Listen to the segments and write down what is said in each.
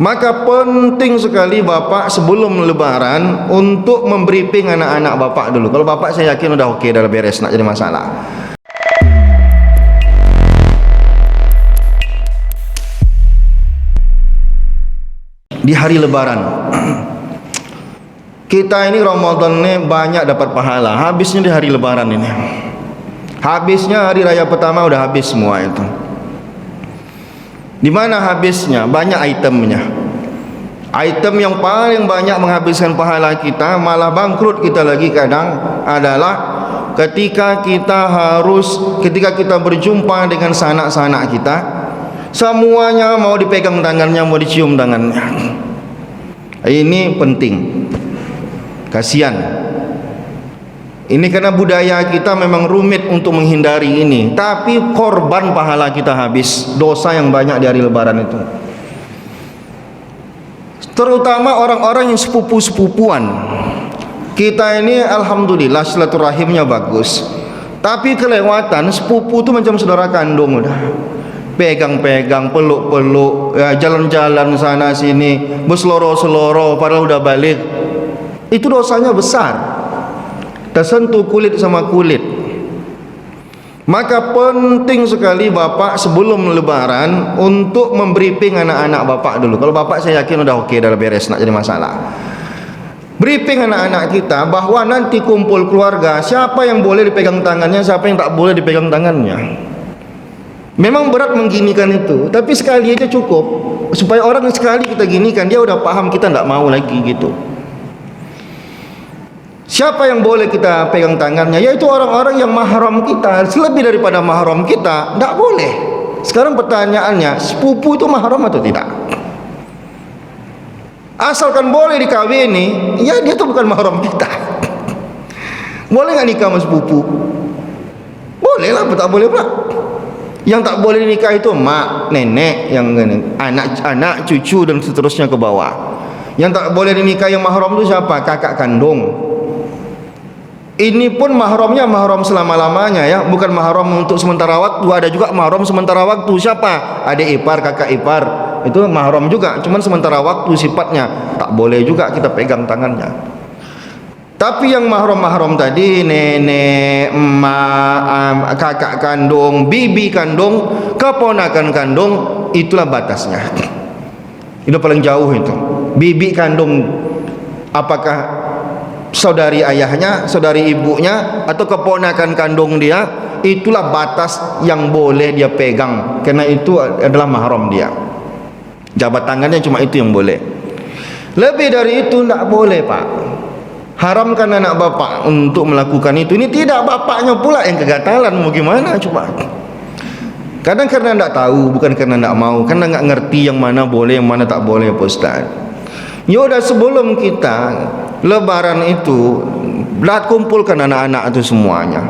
Maka penting sekali bapak sebelum lebaran untuk membriefing anak-anak bapak dulu. Kalau bapak saya yakin udah oke, dah beres, nak jadi masalah. Di hari lebaran kita ini Ramadan ini banyak dapat pahala, habisnya di hari lebaran ini. Habisnya hari raya pertama udah habis semua itu. Di mana habisnya? Banyak itemnya. Item yang paling banyak menghabiskan pahala kita, malah bangkrut kita lagi kadang, adalah ketika kita berjumpa dengan sanak-sanak kita, semuanya mau dipegang tangannya, mau dicium tangannya. Ini penting. Kasihan. Ini karena budaya kita memang rumit untuk menghindari ini, tapi korban pahala kita habis, dosa yang banyak di hari lebaran itu. Terutama orang-orang yang sepupu-sepupuan. Kita ini alhamdulillah silaturahimnya bagus, tapi kelewatan sepupu itu macam saudara kandung udah. Pegang-pegang, peluk-peluk, ya, jalan-jalan sana sini, berseloro-seloro padahal udah balik. Itu dosanya besar. Tersentuh kulit sama kulit. Maka penting sekali bapak sebelum lebaran untuk membriefing anak-anak bapak dulu. Kalau bapak saya yakin udah oke, dah beres, nak jadi masalah. Briefing anak-anak kita bahwa nanti kumpul keluarga, siapa yang boleh dipegang tangannya, siapa yang tak boleh dipegang tangannya. Memang berat mengginikan itu, tapi sekali aja cukup. Supaya orang sekali kita ginikan, dia udah paham, kita tak mau lagi gitu. Siapa yang boleh kita pegang tangannya? Yaitu orang-orang yang mahram kita. Selebih daripada mahram kita, tak boleh. Sekarang pertanyaannya, sepupu itu mahram atau tidak? Asalkan boleh dikawini, ya dia itu bukan mahram kita. Boleh nggak nikah sama sepupu? Boleh lah, tak boleh pula. Yang tak boleh nikah itu mak, nenek, yang anak, cucu dan seterusnya ke bawah. Yang tak boleh dinikah yang mahram itu siapa? Kakak kandung. Ini pun mahramnya mahram selama-lamanya ya, bukan mahram untuk sementara waktu. Ada juga mahram sementara waktu. Siapa? Adik ipar, kakak ipar. Itu mahram juga, cuman sementara waktu sifatnya. Tak boleh juga kita pegang tangannya. Tapi yang mahram-mahram tadi, nenek, emak, kakak kandung, bibi kandung, keponakan kandung, itulah batasnya. Itu paling jauh itu. Bibi kandung, apakah saudari ayahnya, saudari ibunya, atau keponakan kandung dia, itulah batas yang boleh dia pegang, karena itu adalah mahram dia. Jabat tangannya cuma itu yang boleh. Lebih dari itu tidak boleh, Pak. Haramkan anak bapak untuk melakukan itu. Ini tidak bapaknya pula yang kegatalan, mau gimana coba. Kadang karena tidak tahu, bukan karena tidak mau, karena nggak ngerti yang mana boleh, yang mana tak boleh, Pak Ustaz. Yaudah, sebelum kita lebaran itu, belah kumpulkan anak-anak itu semuanya.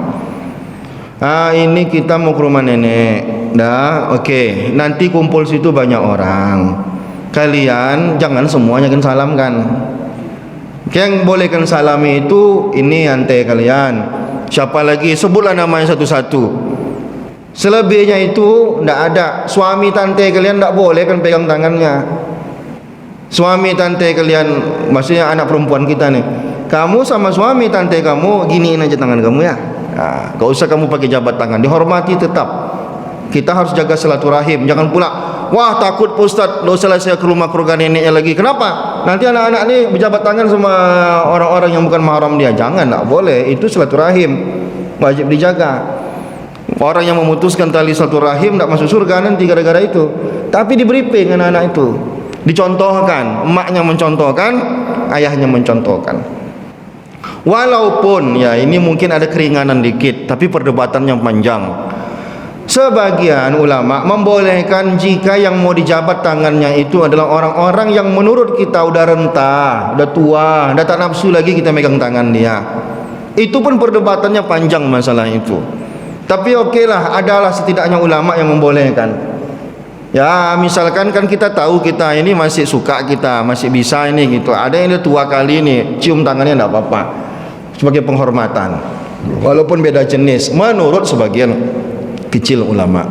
Ini kita mau ke rumah nenek. Dah, oke. Nanti kumpul situ banyak orang. Kalian jangan semuanya kan salamkan. Yang bolehkan salami itu ini ante kalian. Siapa lagi? Sebutlah namanya satu-satu. Selebihnya itu tidak ada. Suami tante kalian tidak boleh kan pegang tangannya. Suami tante kalian, maksudnya anak perempuan kita nih, kamu sama suami tante kamu giniin aja tangan kamu ya. Gak usah kamu pakai jabat tangan, dihormati tetap. Kita harus jaga silaturahim. Jangan pula, wah takut Pak Ustaz, dosa saya ke rumah keluarga neneknya lagi. Kenapa? Nanti anak-anak nih berjabat tangan sama orang-orang yang bukan mahram dia. Jangan, tak boleh. Itu silaturahim, wajib dijaga. Orang yang memutuskan tali silaturahim tak masuk surga nanti gara-gara itu. Tapi di briefing anak-anak itu, dicontohkan, emaknya mencontohkan, ayahnya mencontohkan. Walaupun ya ini mungkin ada keringanan dikit, tapi perdebatan yang panjang. Sebagian ulama membolehkan jika yang mau dijabat tangannya itu adalah orang-orang yang menurut kita udah renta, udah tua, udah tak nafsu lagi kita megang tangan dia. Itu pun perdebatannya panjang masalah itu. Tapi okelah, adalah setidaknya ulama yang membolehkan. Ya misalkan kan kita tahu kita ini masih suka, kita masih bisa ini gitu. Ada yang udah tua kali ini, cium tangannya tidak apa-apa sebagai penghormatan. Walaupun beda jenis menurut sebagian kecil ulama.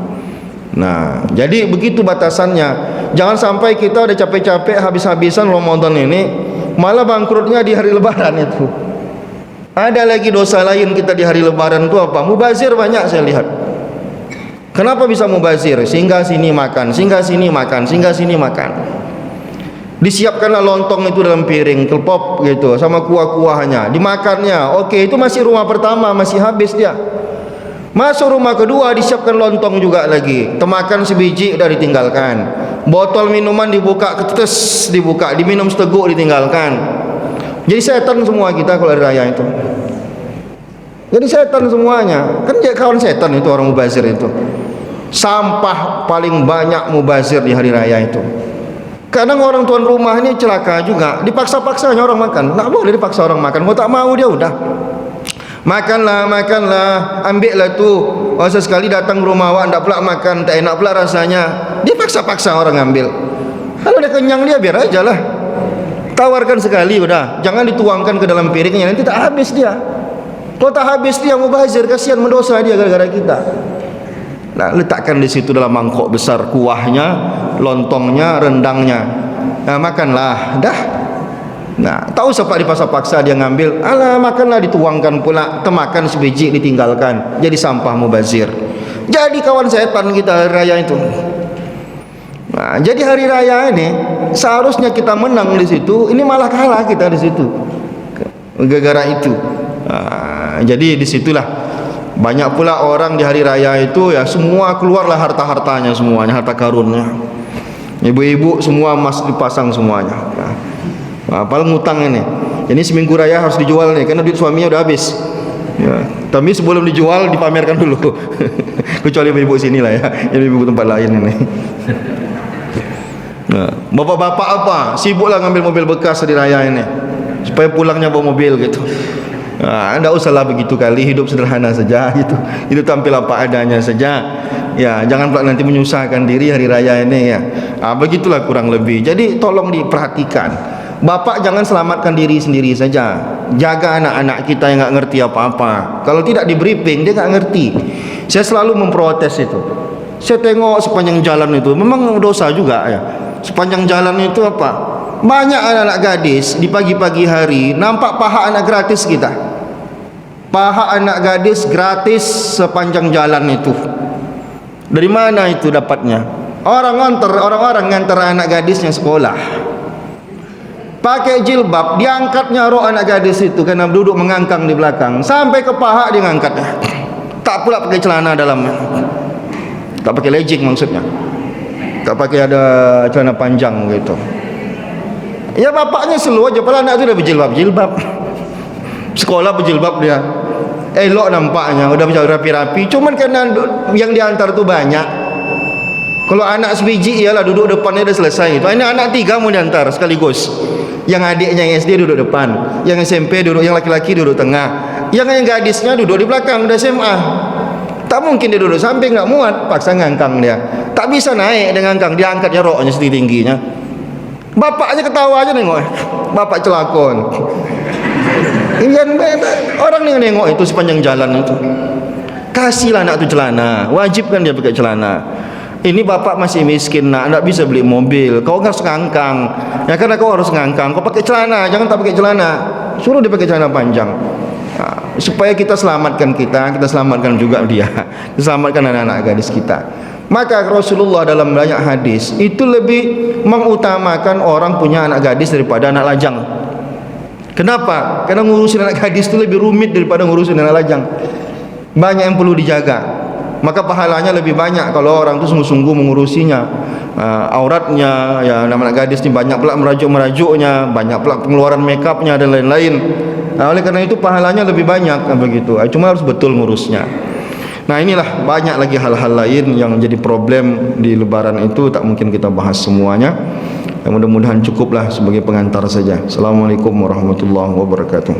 Nah, jadi begitu batasannya. Jangan sampai kita udah capek-capek habis-habisan Ramadan ini, malah bangkrutnya di hari lebaran itu. Ada lagi dosa lain kita di hari lebaran itu apa? Mubazir banyak saya lihat. Kenapa bisa mubazir? Singgah sini makan, singgah sini makan, singgah sini makan. Disiapkanlah lontong itu dalam piring, kelpop gitu, sama kuah-kuahnya, dimakannya. Oke, itu masih rumah pertama, masih habis dia. Masuk rumah kedua, disiapkan lontong juga lagi. Temakan sebiji udah ditinggalkan. Botol minuman dibuka, ketes dibuka, diminum seteguk ditinggalkan. Jadi setan semua kita kalau hari raya itu. Jadi setan semuanya. Kan dia kawan setan itu orang mubazir itu. Sampah paling banyak mubazir di hari raya itu. Kadang orang tuan rumah ini celaka juga, dipaksa-paksanya orang makan. Tak boleh dipaksa orang makan. Kalau tak mau dia udah. Makanlah, makanlah, ambillah tu. Masa sekali datang rumah awak tak pula makan, tak enak pula rasanya. Dia paksa-paksa orang ambil. Kalau dia kenyang dia biar aja lah. Tawarkan sekali udah, jangan dituangkan ke dalam piringnya, nanti tak habis dia. Kalau tak habis dia mubazir, kasihan mendosa dia gara-gara kita. Nah, letakkan di situ dalam mangkok besar kuahnya, lontongnya, rendangnya. Nah, makanlah, dah. Nah, tahu siapa dipaksa-paksa dia ngambil, alah makanlah, dituangkan pula, temakan sebiji ditinggalkan, jadi sampah mubazir. Jadi kawan setan kita hari raya itu. Nah, jadi hari raya ini seharusnya kita menang di situ, ini malah kalah kita di situ. Gara-gara itu. Nah, jadi disitulah banyak pula orang di hari raya itu ya semua keluarlah harta-hartanya semuanya, harta karunnya. Ibu-ibu semua emas dipasang semuanya. Nah, paling ngutang ini. Ini seminggu raya harus dijual nih karena duit suaminya udah habis. Ya, tapi sebelum dijual dipamerkan dulu. Kecuali ibu-ibu sini lah ya, ibu-ibu tempat lain ini. Nah, bapak-bapak apa? Sibuklah ngambil mobil bekas di raya ini supaya pulangnya bawa mobil gitu. Nah, tidak usahlah begitu kali, hidup sederhana saja gitu. Itu tampil apa adanya saja. Ya, jangan pula nanti menyusahkan diri hari raya ini ya. Begitulah kurang lebih. Jadi tolong diperhatikan. Bapak jangan selamatkan diri sendiri saja. Jaga anak-anak kita yang enggak ngerti apa-apa. Kalau tidak di briefing dia enggak ngerti. Saya selalu memprotes itu. Saya tengok sepanjang jalan itu memang dosa juga ya. Sepanjang jalan itu apa? Banyak anak-anak gadis di pagi-pagi hari nampak paha anak gratis kita. Paha anak gadis gratis sepanjang jalan itu. Dari mana itu dapatnya? Orang-orang ngantar anak gadisnya sekolah. Pakai jilbab, diangkatnya rok anak gadis itu karena duduk mengangkang di belakang sampai ke paha dia ngangkatnya. Tak pula pakai celana dalamnya. Tak pakai legging maksudnya. Tak pakai ada celana panjang gitu. Ya bapaknya slow aja, padahal anak itu udah berjilbab-jilbab. Sekolah berjilbab dia. Elok nampaknya, udah bisa rapi-rapi. Cuman karena yang diantar tuh banyak. Kalau anak sebiji ialah duduk depannya udah selesai. Itu ini anak 3 mau diantar sekaligus. Yang adiknya yang SD duduk depan, yang SMP duduk, yang laki-laki duduk tengah, yang gadisnya duduk di belakang udah SMA. Tak mungkin dia duduk samping, nggak muat, paksa ngangkang dia. Tak bisa naik dengan ngangkang, dia angkatnya roknya setinggi-tingginya. Bapaknya ketawa aja nengok, bapak celakon. Orang nengok itu sepanjang jalan itu. Kasihlah anak itu celana, wajibkan dia pakai celana. Ini bapak masih miskin nak, tak bisa beli mobil. Kau harus ngangkang. Ya karena kau harus ngangkang, kau pakai celana, jangan tak pakai celana. Suruh dia pakai celana panjang. Nah, supaya kita selamatkan kita selamatkan juga dia. Selamatkan anak-anak gadis kita. Maka Rasulullah dalam banyak hadis itu lebih mengutamakan orang punya anak gadis daripada anak lajang. Kenapa? Karena ngurusin anak gadis itu lebih rumit daripada ngurusin anak lajang. Banyak yang perlu dijaga. Maka pahalanya lebih banyak kalau orang itu sungguh-sungguh mengurusinya. Auratnya, ya anak gadis ini banyak pula merajuk-merajuknya, banyak pula pengeluaran makeupnya dan lain-lain. Nah, oleh karena itu pahalanya lebih banyak begitu. Cuma harus betul ngurusnya. Nah, inilah banyak lagi hal-hal lain yang jadi problem di lebaran itu, tak mungkin kita bahas semuanya. Mudah-mudahan cukuplah sebagai pengantar saja. Assalamualaikum warahmatullahi wabarakatuh.